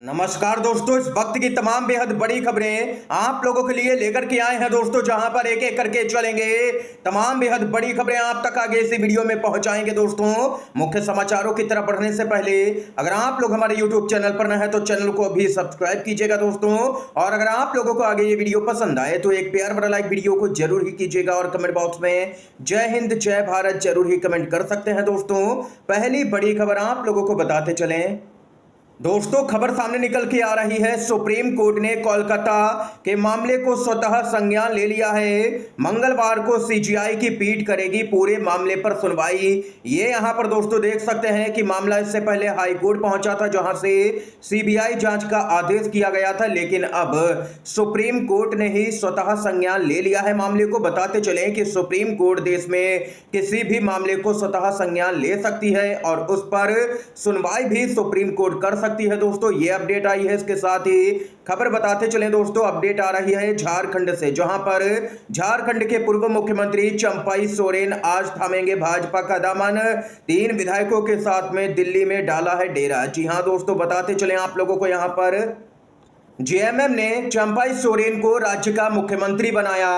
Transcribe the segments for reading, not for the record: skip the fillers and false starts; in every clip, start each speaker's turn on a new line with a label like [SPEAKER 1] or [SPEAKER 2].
[SPEAKER 1] नमस्कार दोस्तों, इस वक्त की तमाम बेहद बड़ी खबरें आप लोगों के लिए लेकर के आए हैं दोस्तों, जहां पर एक एक करके चलेंगे। तमाम बेहद बड़ी खबरें आप तक आगे इसी वीडियो में पहुंचाएंगे दोस्तों। मुख्य समाचारों की तरफ बढ़ने से पहले अगर आप लोग हमारे यूट्यूब चैनल पर न है तो चैनल को भी सब्सक्राइब कीजिएगा दोस्तों। और अगर आप लोगों को आगे ये वीडियो पसंद आए तो एक प्यार भरा लाइक वीडियो को जरूर ही कीजिएगा और कमेंट बॉक्स में जय हिंद जय भारत जरूर ही कमेंट कर सकते हैं दोस्तों। पहली बड़ी खबर आप लोगों को बताते चलें दोस्तों, खबर सामने निकल के आ रही है। सुप्रीम कोर्ट ने कोलकाता के मामले को स्वतः संज्ञान ले लिया है। मंगलवार को सीजीआई की पीठ करेगी पूरे मामले पर सुनवाई। ये यहां पर दोस्तों देख सकते हैं कि मामला इससे पहले हाई कोर्ट पहुंचा था, जहां से सीबीआई जांच का आदेश किया गया था, लेकिन अब सुप्रीम कोर्ट ने ही स्वतः संज्ञान ले लिया है मामले को। बताते चले कि सुप्रीम कोर्ट देश में किसी भी मामले को स्वतः संज्ञान ले सकती है और उस पर सुनवाई भी सुप्रीम कोर्ट कर सकती है दोस्तों। ये अपडेट आई है। इसके साथ ही खबर बताते चलें दोस्तों, अपडेट आ रही है झारखंड से, जहां पर झारखंड के पूर्व मुख्यमंत्री चंपाई सोरेन आज थामेंगे भाजपा का दामन। 3 विधायकों के साथ में दिल्ली में डाला है डेरा। जी हां दोस्तों, बताते चलें आप लोगों को, यहां पर जेएमएम ने चंपाई सोरेन को राज्य का मुख्यमंत्री बनाया।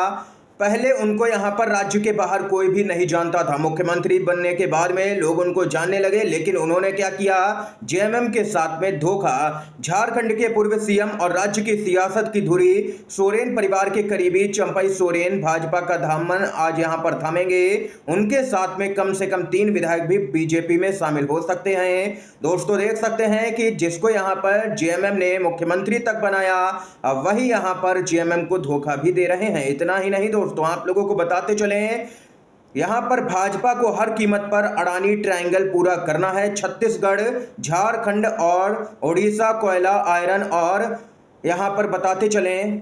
[SPEAKER 1] पहले उनको यहां पर राज्य के बाहर कोई भी नहीं जानता था। मुख्यमंत्री बनने के बाद में लोग उनको जानने लगे, लेकिन उन्होंने क्या किया, जेएमएम के साथ में धोखा। झारखंड के पूर्व सीएम और राज्य की सियासत की धुरी सोरेन परिवार के करीबी चंपाई सोरेन भाजपा का दामन आज यहां पर थामेंगे। उनके साथ में कम से कम 3 विधायक भी बीजेपी में शामिल हो सकते हैं। दोस्तों देख सकते हैं कि जिसको यहां पर जेएमएम ने मुख्यमंत्री तक बनाया, अब वही यहां पर जेएमएम को धोखा भी दे रहे हैं। इतना ही नहीं दोस्तों, आप लोगों को बताते चलें, यहां पर भाजपा को हर कीमत पर अडानी ट्रायंगल पूरा करना है। छत्तीसगढ़, झारखंड और ओडिशा कोयला, आयरन और यहां पर बताते चलें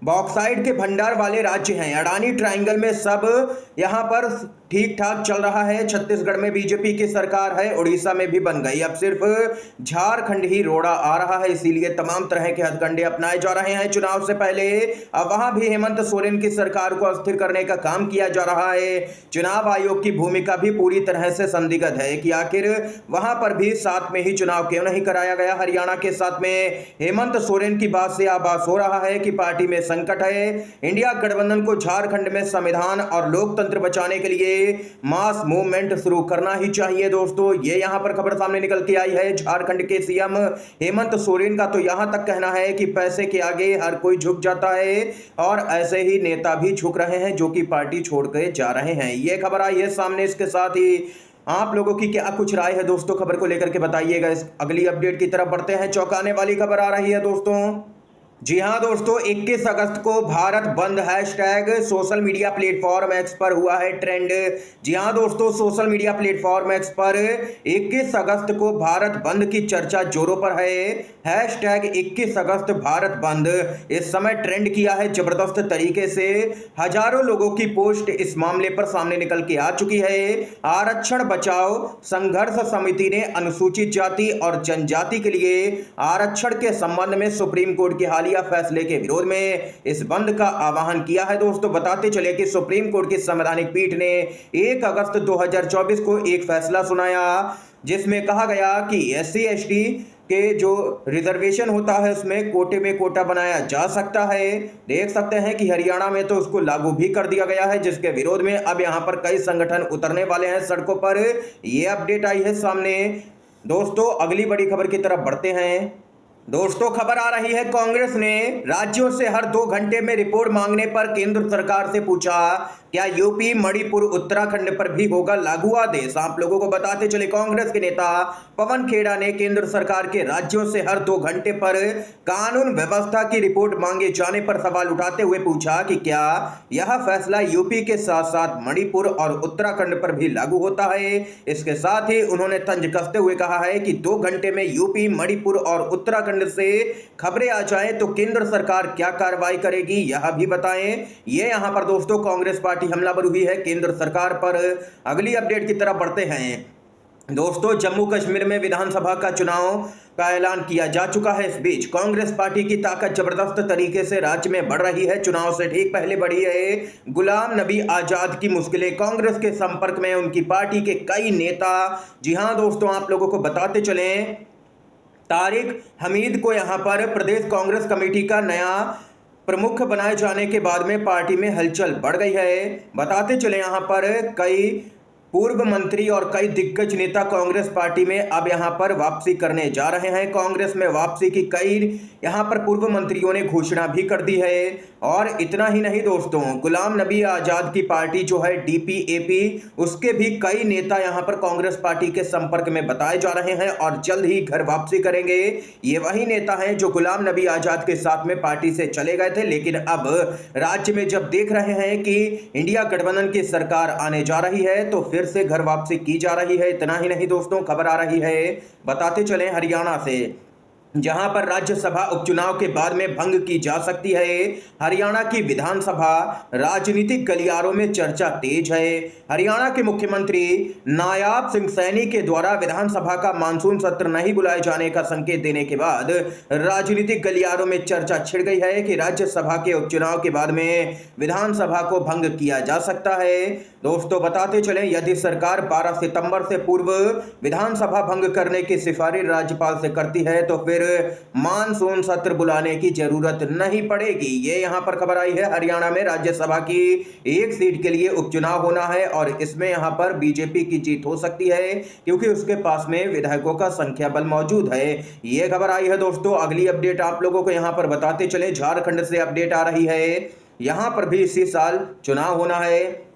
[SPEAKER 1] बॉक्साइड के भंडार वाले राज्य हैं। अडानी ट्रायंगल में सब यहां पर ठीक ठाक चल रहा है। छत्तीसगढ़ में बीजेपी की सरकार है, उड़ीसा में भी बन गई, अब सिर्फ झारखंड ही रोड़ा आ रहा है। इसीलिए तमाम तरह के हथकंडे अपनाए जा रहे हैं चुनाव से पहले। अब वहां भी हेमंत सोरेन की सरकार को अस्थिर करने का काम किया जा रहा है। चुनाव आयोग की भूमिका भी पूरी तरह से संदिग्ध है कि आखिर वहां पर भी साथ में ही चुनाव क्यों नहीं कराया गया। हरियाणा के साथ में हेमंत सोरेन की बात से आभास हो रहा है कि पार्टी में संकट है। इंडिया गठबंधन को झारखंड में संविधान और लोकतंत्र बचाने के लिए मास मूवमेंट शुरू करना ही चाहिए दोस्तों। ये यहां पर खबर सामने निकल के आई है। झारखंड के सीएम हेमंत सोरेन का तो यहां तक कहना है कि पैसे के आगे हर कोई झुक जाता है और ऐसे ही नेता भी झुक रहे हैं जो कि पार्टी छोड़ के जा रहे हैं। ये खबर आई है सामने। इसके साथ ही आप लोगों की क्या कुछ राय है दोस्तों, खबर को लेकर के बताइएगा। इस अगली अपडेट की तरफ बढ़ते हैं। चौंकाने वाली खबर आ रही है दोस्तों। जी हां दोस्तों, 21 अगस्त को भारत बंद hashtag social media platform x पर हुआ है ट्रेंड। जी हां दोस्तों, सोशल मीडिया प्लेटफॉर्म एक्स पर 21 अगस्त को भारत बंद की चर्चा जोरों पर है। हैशटैग 21 अगस्त भारत बंद इस समय ट्रेंड किया है जबरदस्त तरीके से। हजारों लोगों की पोस्ट इस मामले पर सामने निकल के आ चुकी है। आरक्षण बचाओ संघर्ष समिति ने अनुसूचित जाति और जनजाति के लिए आरक्षण के संबंध में सुप्रीम कोर्ट के फैसले के विरोध में इस बंद का आह्वान किया है दोस्तों। बताते चले कि सुप्रीम कोर्ट की संवैधानिक पीठ ने 1 अगस्त 2024 को एक फैसला सुनाया, जिसमें कहा गया कि एससी एसटी के जो रिजर्वेशन होता है उसमें कोटे में कोटा बनाया जा सकता है। देख सकते हैं कि हरियाणा में तो उसको लागू भी कर दिया गया है, जिसके विरोध में अब यहां पर कई संगठन उतरने वाले हैं सड़कों पर। यह अपडेट आई है सामने दोस्तों। अगली बड़ी खबर की तरफ बढ़ते हैं दोस्तों। खबर आ रही है, कांग्रेस ने राज्यों से हर 2 घंटे में रिपोर्ट मांगने पर केंद्र सरकार से पूछा क्या यूपी, मणिपुर, उत्तराखंड पर भी होगा लागू आदेश। आप लोगों को बताते चले, कांग्रेस के नेता पवन खेड़ा ने केंद्र सरकार के राज्यों से हर 2 घंटे पर कानून व्यवस्था की रिपोर्ट मांगे जाने पर सवाल उठाते हुए पूछा कि क्या यह फैसला यूपी के साथ साथ मणिपुर और उत्तराखंड पर भी लागू होता है। इसके साथ ही उन्होंने तंज कसते हुए कहा है कि 2 घंटे में यूपी, मणिपुर और उत्तराखंड से खबरें आ जाएं तो केंद्र सरकार क्या कार्रवाई करेगी, यह भी बताएं। ये यहां पर दोस्तों कांग्रेस पार्टी हमलावर हुई है केंद्र सरकार पर। अगली अपडेट की तरफ बढ़ते हैं दोस्तों। जम्मू कश्मीर में विधानसभा का चुनाव का ऐलान किया जा चुका है। इस बीच कांग्रेस पार्टी की ताकत जबरदस्त तरीके से राज्य में बढ़ रही है। चुनाव से ठीक पहले बढ़ी है गुलाम नबी आजाद की मुश्किलें। कांग्रेस के संपर्क में उनकी पार्टी के कई नेता। जी हां दोस्तों, आप लोगों को बताते चलें तारिक हमीद को यहां पर प्रदेश कांग्रेस कमेटी का नया प्रमुख बनाए जाने के बाद में पार्टी में हलचल बढ़ गई है। बताते चले यहां पर कई पूर्व मंत्री और कई दिग्गज नेता कांग्रेस पार्टी में अब यहां पर वापसी करने जा रहे हैं। कांग्रेस में वापसी की कई यहां पर पूर्व मंत्रियों ने घोषणा भी कर दी है। और इतना ही नहीं दोस्तों, गुलाम नबी आजाद की पार्टी जो है डीपीएपी, उसके भी कई नेता यहां पर कांग्रेस पार्टी के संपर्क में बताए जा रहे हैं और जल्द ही घर वापसी करेंगे। ये वही नेता हैं जो गुलाम नबी आजाद के साथ में पार्टी से चले गए थे, लेकिन अब राज्य में जब देख रहे हैं कि इंडिया गठबंधन की सरकार आने जा रही है तो फिर से घर वापसी की जा रही है। इतना ही नहीं दोस्तों, खबर आ रही है, बताते चले हरियाणा से, जहां पर राज्यसभा उपचुनाव के बाद में भंग की जा सकती है। हरियाणा की विधानसभा राजनीतिक गलियारों में चर्चा तेज है। हरियाणा के मुख्यमंत्री नायाब सिंह सैनी के द्वारा विधानसभा का मानसून सत्र नहीं बुलाए जाने का संकेत देने के बाद राजनीतिक गलियारों में चर्चा छिड़ गई है कि राज्यसभा के उपचुनाव के बाद में विधानसभा को भंग किया जा सकता है। दोस्तों बताते चले, यदि सरकार 12 सितंबर से पूर्व विधानसभा भंग करने की सिफारिश राज्यपाल से करती है तो फिर मानसून सत्र बुलाने की जरूरत नहीं पड़ेगी। ये यहां पर खबर आई है, हरियाणा में राज्यसभा की एक सीट के लिए उपचुनाव होना है और इसमें यहां पर बीजेपी की जीत हो सकती है क्योंकि उसके पास में विधायकों का संख्या बल मौजूद है। ये खबर आई है दोस्तों। अगली अपडेट आप लोगों को यहां पर बताते चले, झारखंड से अपडेट आ रही है। यहां पर भी इसी साल चुनाव होना है।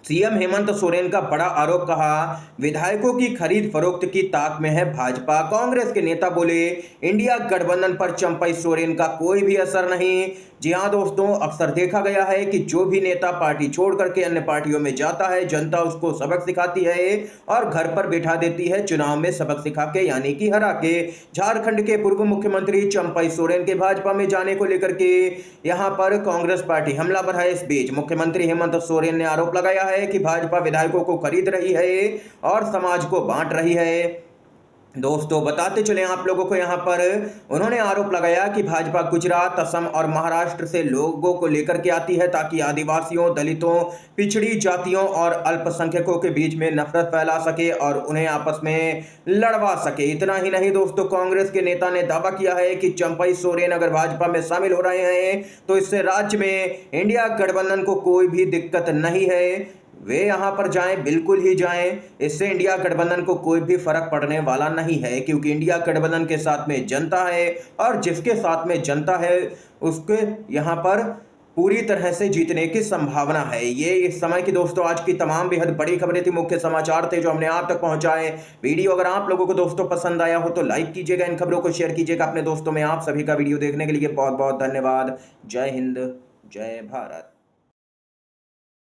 [SPEAKER 1] सीएम हेमंत सोरेन का बड़ा आरोप, कहा विधायकों की खरीद फरोख्त की ताक में है भाजपा। कांग्रेस के नेता बोले इंडिया गठबंधन पर चंपई सोरेन का कोई भी असर नहीं। जी हां दोस्तों, अक्सर देखा गया है कि जो भी नेता पार्टी छोड़ करके अन्य पार्टियों में जाता है, जनता उसको सबक सिखाती है और घर पर बैठा देती है चुनाव में सबक सिखा के, यानी कि हरा के। झारखंड के पूर्व मुख्यमंत्री चंपई सोरेन के भाजपा में जाने को लेकर के यहां पर कांग्रेस पार्टी हमलावर है। इस बीच मुख्यमंत्री हेमंत सोरेन ने आरोप लगाया है कि भाजपा विधायकों को खरीद रही है और समाज को बांट रही है। दोस्तों बताते चले आप लोगों को, यहां पर उन्होंने आरोप लगाया कि भाजपा गुजरात, असम और महाराष्ट्र से लोगों को लेकर के आती है ताकि आदिवासियों, दलितों, पिछड़ी जातियों और अल्पसंख्यकों के बीच में नफरत फैला सके और उन्हें आपस में लड़वा सके। इतना ही नहीं दोस्तों, कांग्रेस के नेता ने दावा किया है कि चंपई सोरेन अगर भाजपा में शामिल हो रहे हैं तो इससे राज्य में इंडिया गठबंधन को कोई भी दिक्कत नहीं है। वे यहां पर जाएं, बिल्कुल ही जाएं, इससे इंडिया गठबंधन को कोई भी फर्क पड़ने वाला नहीं है क्योंकि इंडिया गठबंधन के साथ में जनता है और जिसके साथ में जनता है उसके यहां पर पूरी तरह से जीतने की संभावना है। ये इस समय की दोस्तों आज की तमाम बेहद बड़ी खबरें थी, मुख्य समाचार थे जो हमने आप तक पहुंचाए। वीडियो अगर आप लोगों को दोस्तों पसंद आया हो तो लाइक कीजिएगा, इन खबरों को शेयर कीजिएगा अपने दोस्तों में। आप सभी का वीडियो देखने के लिए बहुत बहुत धन्यवाद। जय हिंद, जय भारत।